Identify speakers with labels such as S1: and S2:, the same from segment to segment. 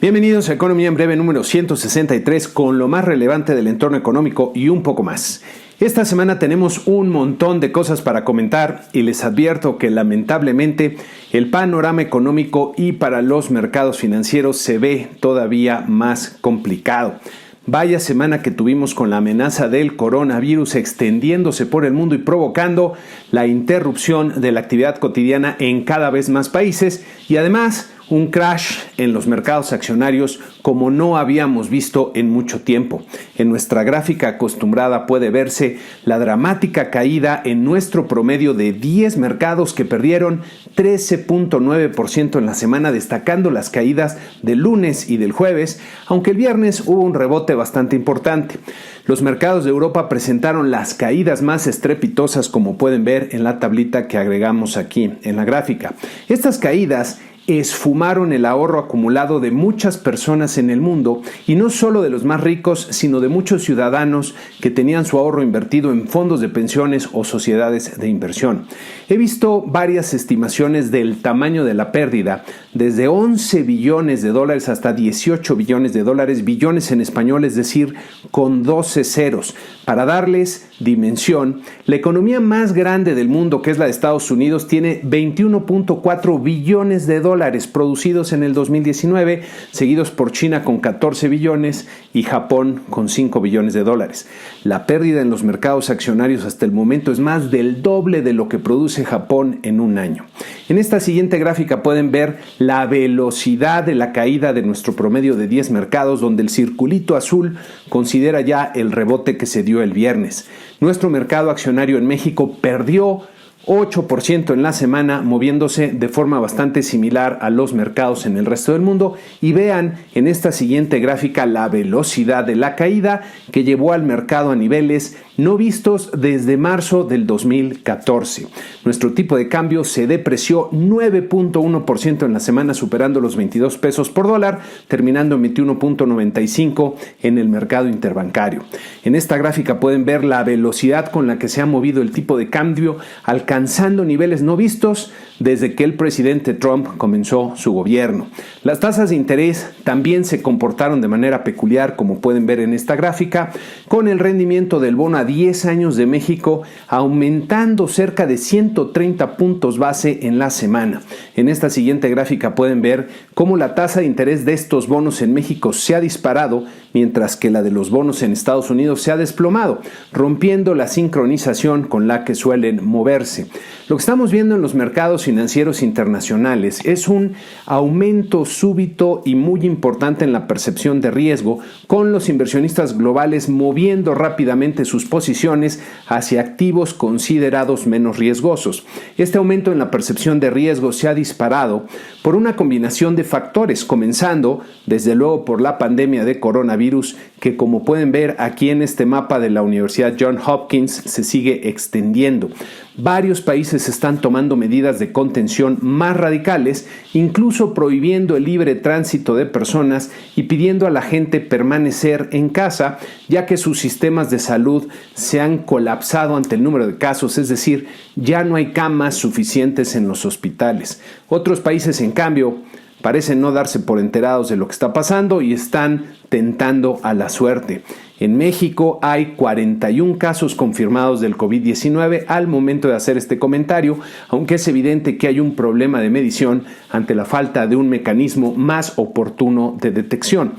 S1: Bienvenidos a Economía en Breve número 163 con lo más relevante del entorno económico y un poco más. Esta semana tenemos un montón de cosas para comentar y les advierto que lamentablemente el panorama económico y para los mercados financieros se ve todavía más complicado. Vaya semana que tuvimos con la amenaza del coronavirus extendiéndose por el mundo y provocando la interrupción de la actividad cotidiana en cada vez más países y además un crash en los mercados accionarios como no habíamos visto en mucho tiempo. En nuestra gráfica acostumbrada puede verse la dramática caída en nuestro promedio de 10 mercados que perdieron 13.9% en la semana, destacando las caídas del lunes y del jueves, aunque el viernes hubo un rebote bastante importante. Los mercados de Europa presentaron las caídas más estrepitosas, como pueden ver en la tablita que agregamos aquí en la gráfica. Estas caídas esfumaron el ahorro acumulado de muchas personas en el mundo y no solo de los más ricos, sino de muchos ciudadanos que tenían su ahorro invertido en fondos de pensiones o sociedades de inversión. He visto varias estimaciones del tamaño de la pérdida, desde 11 billones de dólares hasta 18 billones de dólares, billones en español, es decir, con 12 ceros. Para darles dimensión, la economía más grande del mundo, que es la de Estados Unidos, tiene 21.4 billones de dólares producidos en el 2019, seguidos por China con 14 billones y Japón con 5 billones de dólares. La pérdida en los mercados accionarios hasta el momento es más del doble de lo que produce Japón en un año. En esta siguiente gráfica pueden ver la velocidad de la caída de nuestro promedio de 10 mercados, donde el circulito azul considera ya el rebote que se dio el viernes. Nuestro mercado accionario en México perdió 8% en la semana, moviéndose de forma bastante similar a los mercados en el resto del mundo. Y vean en esta siguiente gráfica la velocidad de la caída que llevó al mercado a niveles no vistos desde marzo del 2014. Nuestro tipo de cambio se depreció 9.1% en la semana, superando los 22 pesos por dólar, terminando en 21.95 en el mercado interbancario. En esta gráfica pueden ver la velocidad con la que se ha movido el tipo de cambio, alcanzando niveles no vistos desde que el presidente Trump comenzó su gobierno. Las tasas de interés también se comportaron de manera peculiar, como pueden ver en esta gráfica, con el rendimiento del bono a 10 años de México aumentando cerca de 130 puntos base en la semana. En esta siguiente gráfica pueden ver cómo la tasa de interés de estos bonos en México se ha disparado, mientras que la de los bonos en Estados Unidos se ha desplomado, rompiendo la sincronización con la que suelen moverse. Lo que estamos viendo en los mercados financieros internacionales es un aumento súbito y muy importante en la percepción de riesgo, con los inversionistas globales moviendo rápidamente sus posiciones hacia activos considerados menos riesgosos. Este aumento en la percepción de riesgo se ha disparado por una combinación de factores, comenzando desde luego por la pandemia de coronavirus, que como pueden ver aquí en este mapa de la Universidad Johns Hopkins se sigue extendiendo. Varios países están tomando medidas de contención más radicales, incluso prohibiendo el libre tránsito de personas y pidiendo a la gente permanecer en casa, ya que sus sistemas de salud se han colapsado ante el número de casos, es decir, ya no hay camas suficientes en los hospitales. Otros países, en cambio, parecen no darse por enterados de lo que está pasando y están tentando a la suerte. En México hay 41 casos confirmados del COVID-19 al momento de hacer este comentario, aunque es evidente que hay un problema de medición ante la falta de un mecanismo más oportuno de detección.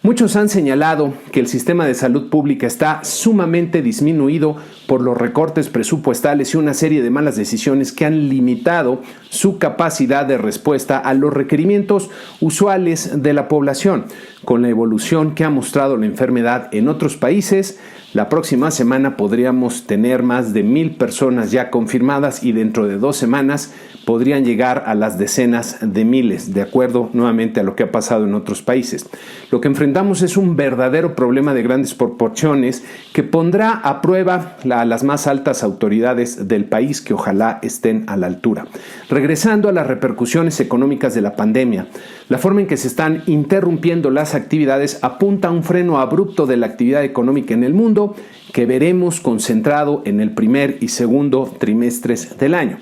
S1: Muchos han señalado que el sistema de salud pública está sumamente disminuido por los recortes presupuestales y una serie de malas decisiones que han limitado su capacidad de respuesta a los requerimientos usuales de la población. Con la evolución que ha mostrado la enfermedad en otros países, la próxima semana podríamos tener más de 1,000 personas ya confirmadas y dentro de 2 semanas podrían llegar a las decenas de miles, de acuerdo nuevamente a lo que ha pasado en otros países. Lo que enfrentamos es un verdadero problema de grandes proporciones que pondrá a prueba a las más altas autoridades del país, que ojalá estén a la altura. Regresando a las repercusiones económicas de la pandemia, la forma en que se están interrumpiendo las actividades apunta a un freno abrupto de la actividad económica en el mundo que veremos concentrado en el primer y segundo trimestres del año.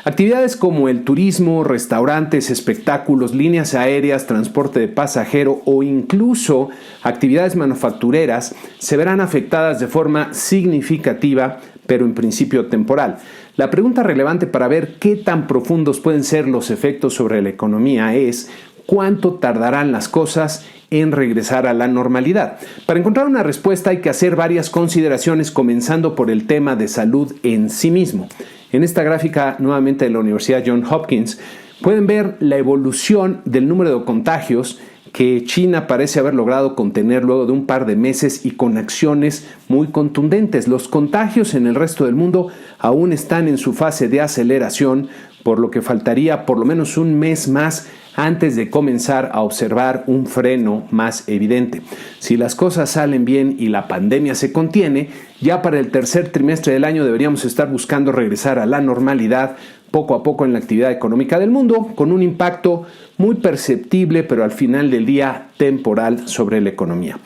S1: Actividades como el turismo, restaurantes, espectáculos, líneas aéreas, transporte de pasajero o incluso actividades manufactureras se verán afectadas de forma significativa, pero en principio temporal. La pregunta relevante para ver qué tan profundos pueden ser los efectos sobre la economía es ¿cuánto tardarán las cosas en regresar a la normalidad? Para encontrar una respuesta hay que hacer varias consideraciones, comenzando por el tema de salud en sí mismo. En esta gráfica nuevamente de la Universidad Johns Hopkins pueden ver la evolución del número de contagios que China parece haber logrado contener luego de un par de meses y con acciones muy contundentes. Los contagios en el resto del mundo aún están en su fase de aceleración, por lo que faltaría por lo menos un mes más antes de comenzar a observar un freno más evidente. Si las cosas salen bien y la pandemia se contiene, ya para el tercer trimestre del año deberíamos estar buscando regresar a la normalidad poco a poco en la actividad económica del mundo, con un impacto muy perceptible, pero al final del día temporal sobre la economía.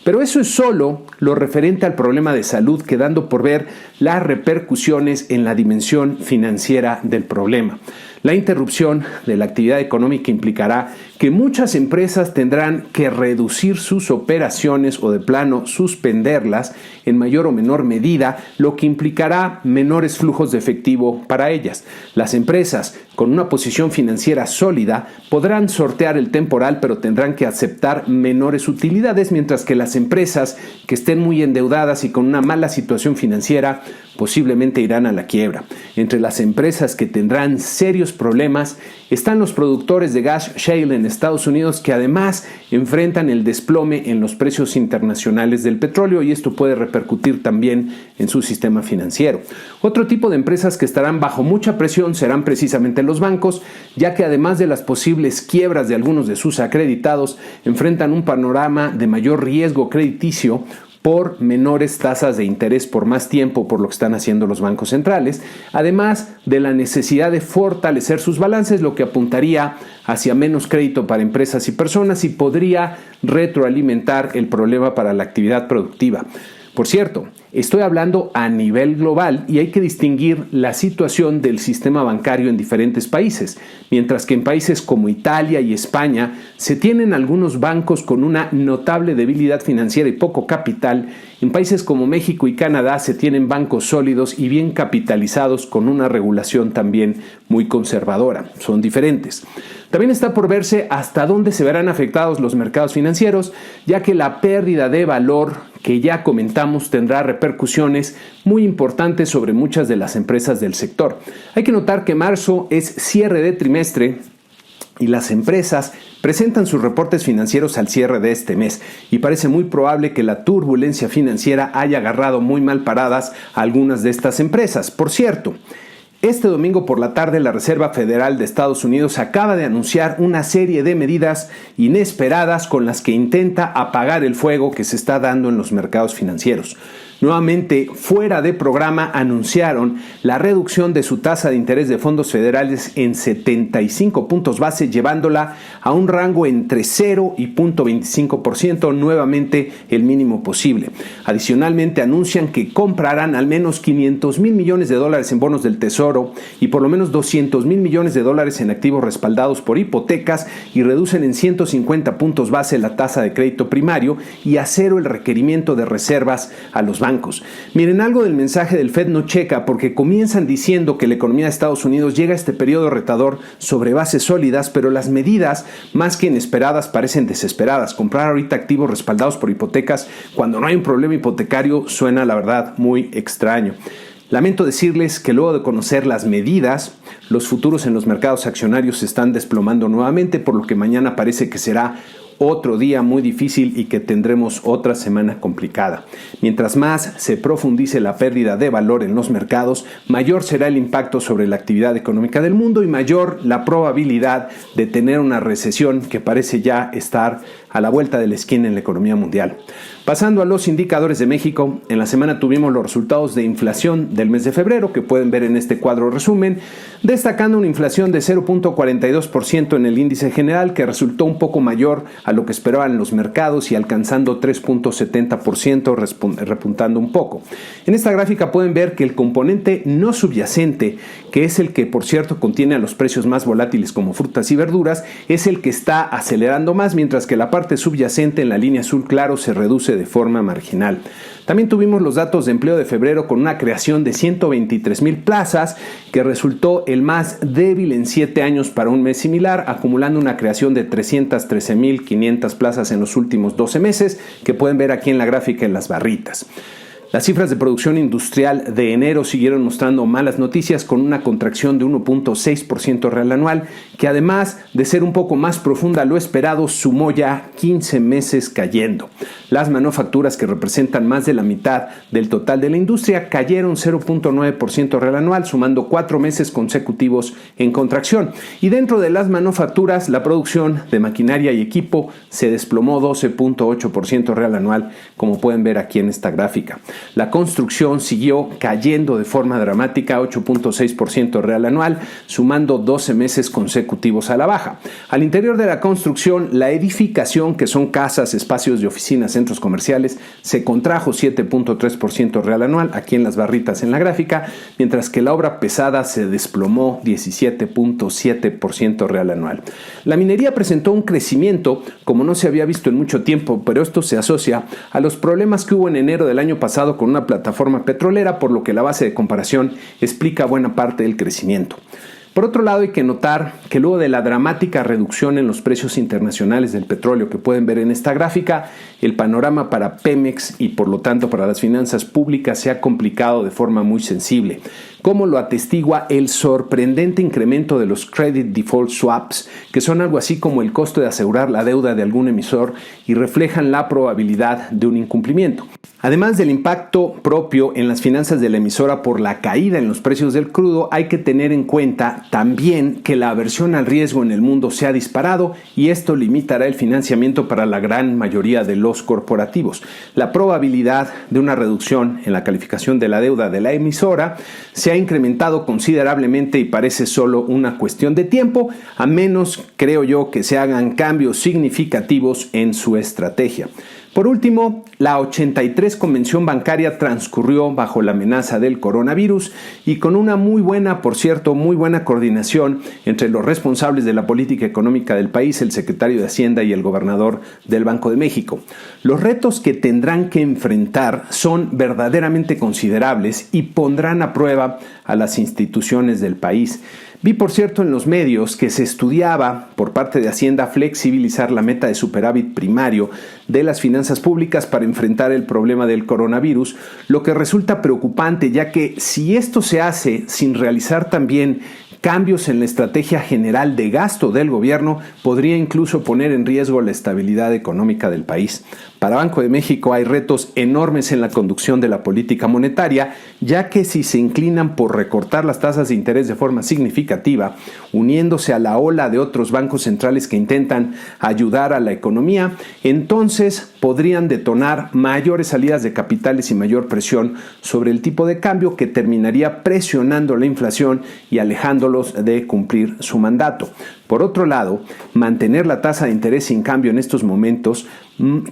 S1: Pero eso es solo lo referente al problema de salud, quedando por ver las repercusiones en la dimensión financiera del problema. La interrupción de la actividad económica implicará que muchas empresas tendrán que reducir sus operaciones o de plano suspenderlas en mayor o menor medida, lo que implicará menores flujos de efectivo para ellas. Las empresas con una posición financiera sólida podrán sortear el temporal, pero tendrán que aceptar menores utilidades, mientras que las empresas que estén muy endeudadas y con una mala situación financiera posiblemente irán a la quiebra. Entre las empresas que tendrán serios problemas están los productores de gas shale en Estados Unidos, que además enfrentan el desplome en los precios internacionales del petróleo, y esto puede repercutir también en su sistema financiero. Otro tipo de empresas que estarán bajo mucha presión serán precisamente los bancos, ya que además de las posibles quiebras de algunos de sus acreditados, enfrentan un panorama de mayor riesgo crediticio por menores tasas de interés por más tiempo, por lo que están haciendo los bancos centrales, además de la necesidad de fortalecer sus balances, lo que apuntaría hacia menos crédito para empresas y personas y podría retroalimentar el problema para la actividad productiva. Por cierto, estoy hablando a nivel global y hay que distinguir la situación del sistema bancario en diferentes países. Mientras que en países como Italia y España se tienen algunos bancos con una notable debilidad financiera y poco capital, en países como México y Canadá se tienen bancos sólidos y bien capitalizados con una regulación también muy conservadora. Son diferentes. También está por verse hasta dónde se verán afectados los mercados financieros, ya que la pérdida de valor que ya comentamos tendrá repercusiones muy importantes sobre muchas de las empresas del sector. Hay que notar que marzo es cierre de trimestre y las empresas presentan sus reportes financieros al cierre de este mes y parece muy probable que la turbulencia financiera haya agarrado muy mal paradas a algunas de estas empresas. Por cierto, este domingo por la tarde la Reserva Federal de Estados Unidos acaba de anunciar una serie de medidas inesperadas con las que intenta apagar el fuego que se está dando en los mercados financieros. Nuevamente, fuera de programa, anunciaron la reducción de su tasa de interés de fondos federales en 75 puntos base, llevándola a un rango entre 0 y 0.25%, nuevamente el mínimo posible. Adicionalmente, anuncian que comprarán al menos $500 mil millones en bonos del Tesoro y por lo menos $200 mil millones en activos respaldados por hipotecas, y reducen en 150 puntos base la tasa de crédito primario y a 0 el requerimiento de reservas a los bancos. Miren, algo del mensaje del Fed no checa, porque comienzan diciendo que la economía de Estados Unidos llega a este periodo retador sobre bases sólidas, pero las medidas, más que inesperadas, parecen desesperadas. Comprar ahorita activos respaldados por hipotecas cuando no hay un problema hipotecario suena, la verdad, muy extraño. Lamento decirles que luego de conocer las medidas, los futuros en los mercados accionarios se están desplomando nuevamente, por lo que mañana parece que será otro día muy difícil y que tendremos otra semana complicada. Mientras más se profundice la pérdida de valor en los mercados, mayor será el impacto sobre la actividad económica del mundo y mayor la probabilidad de tener una recesión que parece ya estar a la vuelta de la esquina en la economía mundial. Pasando a los indicadores de México, en la semana tuvimos los resultados de inflación del mes de febrero, que pueden ver en este cuadro resumen, destacando una inflación de 0.42% en el índice general, que resultó un poco mayor a lo que esperaban los mercados y alcanzando 3.70%, repuntando un poco. En esta gráfica pueden ver que el componente no subyacente, que es el que por cierto contiene a los precios más volátiles como frutas y verduras, es el que está acelerando más, mientras que la parte subyacente en la línea azul claro se reduce de forma marginal. También tuvimos los datos de empleo de febrero con una creación de 123,000 plazas, que resultó el más débil en 7 años para un mes similar, acumulando una creación de 313,500 plazas en los últimos 12 meses, que pueden ver aquí en la gráfica en las barritas. Las cifras de producción industrial de enero siguieron mostrando malas noticias, con una contracción de 1.6% real anual, que además de ser un poco más profunda a lo esperado, sumó ya 15 meses cayendo. Las manufacturas, que representan más de la mitad del total de la industria, cayeron 0.9% real anual, sumando 4 meses consecutivos en contracción. Y dentro de las manufacturas, la producción de maquinaria y equipo se desplomó 12.8% real anual, como pueden ver aquí en esta gráfica. La construcción siguió cayendo de forma dramática, 8.6% real anual, sumando 12 meses consecutivos a la baja. Al interior de la construcción, la edificación, que son casas, espacios de oficinas, centros comerciales, se contrajo 7.3% real anual, aquí en las barritas en la gráfica, mientras que la obra pesada se desplomó 17.7% real anual. La minería presentó un crecimiento como no se había visto en mucho tiempo, pero esto se asocia a los problemas que hubo en enero del año pasado con una plataforma petrolera, por lo que la base de comparación explica buena parte del crecimiento. Por otro lado, hay que notar que luego de la dramática reducción en los precios internacionales del petróleo que pueden ver en esta gráfica, el panorama para Pemex y por lo tanto para las finanzas públicas se ha complicado de forma muy sensible, como lo atestigua el sorprendente incremento de los Credit Default Swaps, que son algo así como el costo de asegurar la deuda de algún emisor y reflejan la probabilidad de un incumplimiento. Además del impacto propio en las finanzas de la emisora por la caída en los precios del crudo, hay que tener en cuenta también que la aversión al riesgo en el mundo se ha disparado y esto limitará el financiamiento para la gran mayoría de los corporativos. La probabilidad de una reducción en la calificación de la deuda de la emisora se ha incrementado considerablemente y parece solo una cuestión de tiempo, a menos, creo yo, que se hagan cambios significativos en su estrategia. Por último, la 83 convención bancaria transcurrió bajo la amenaza del coronavirus y con una muy buena coordinación entre los responsables de la política económica del país, el secretario de Hacienda y el gobernador del Banco de México. Los retos que tendrán que enfrentar son verdaderamente considerables y pondrán a prueba a las instituciones del país. Vi, por cierto, en los medios que se estudiaba por parte de Hacienda flexibilizar la meta de superávit primario de las finanzas públicas para enfrentar el problema del coronavirus, lo que resulta preocupante, ya que si esto se hace sin realizar también cambios en la estrategia general de gasto del gobierno, podría incluso poner en riesgo la estabilidad económica del país. Para Banco de México hay retos enormes en la conducción de la política monetaria, ya que si se inclinan por recortar las tasas de interés de forma significativa, uniéndose a la ola de otros bancos centrales que intentan ayudar a la economía, entonces podrían detonar mayores salidas de capitales y mayor presión sobre el tipo de cambio, que terminaría presionando la inflación y alejándolos de cumplir su mandato. Por otro lado, mantener la tasa de interés sin cambio en estos momentos,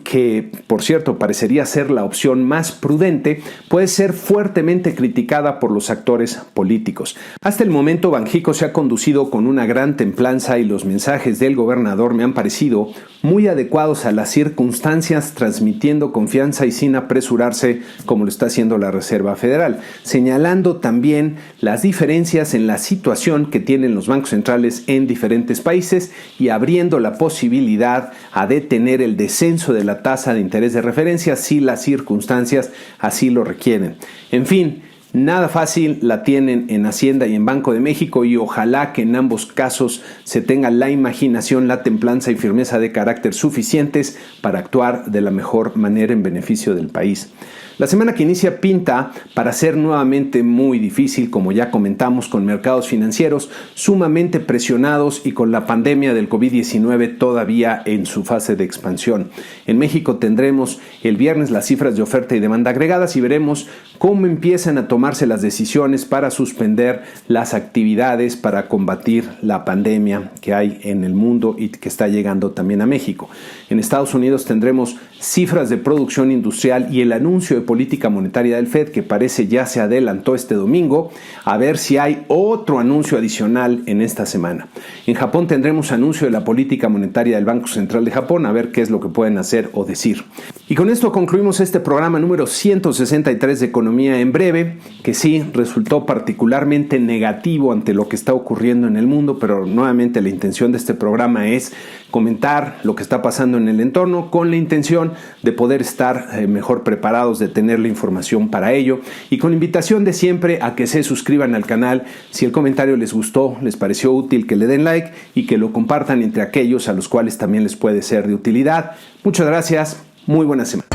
S1: que por cierto parecería ser la opción más prudente, puede ser fuertemente criticada por los actores políticos. Hasta el momento, Banxico se ha conducido con una gran templanza y los mensajes del gobernador me han parecido muy adecuados a las circunstancias, transmitiendo confianza y sin apresurarse como lo está haciendo la Reserva Federal, señalando también las diferencias en la situación que tienen los bancos centrales en diferentes países y abriendo la posibilidad a detener el descenso de la tasa de interés de referencia si las circunstancias así lo requieren. En fin, Nada fácil la tienen en Hacienda y en Banco de México, y ojalá que en ambos casos se tenga la imaginación, la templanza y firmeza de carácter suficientes para actuar de la mejor manera en beneficio del país. La semana que inicia pinta para ser nuevamente muy difícil, como ya comentamos, con mercados financieros sumamente presionados y con la pandemia del COVID-19 todavía en su fase de expansión. En México tendremos el viernes las cifras de oferta y demanda agregadas y veremos cómo empiezan a tomarse las decisiones para suspender las actividades para combatir la pandemia que hay en el mundo y que está llegando también a México. En Estados Unidos tendremos cifras de producción industrial y el anuncio de política monetaria del Fed, que parece ya se adelantó este domingo, a ver si hay otro anuncio adicional en esta semana. En Japón tendremos anuncio de la política monetaria del Banco Central de Japón, a ver qué es lo que pueden hacer o decir. Y con esto concluimos este programa número 163 de Economía en Breve, que sí resultó particularmente negativo ante lo que está ocurriendo en el mundo, pero nuevamente la intención de este programa es comentar lo que está pasando en el entorno con la intención de poder estar mejor preparados, de tener la información para ello, y con la invitación de siempre a que se suscriban al canal. Si el comentario les gustó, les pareció útil, que le den like y que lo compartan entre aquellos a los cuales también les puede ser de utilidad. Muchas gracias, muy buena semana.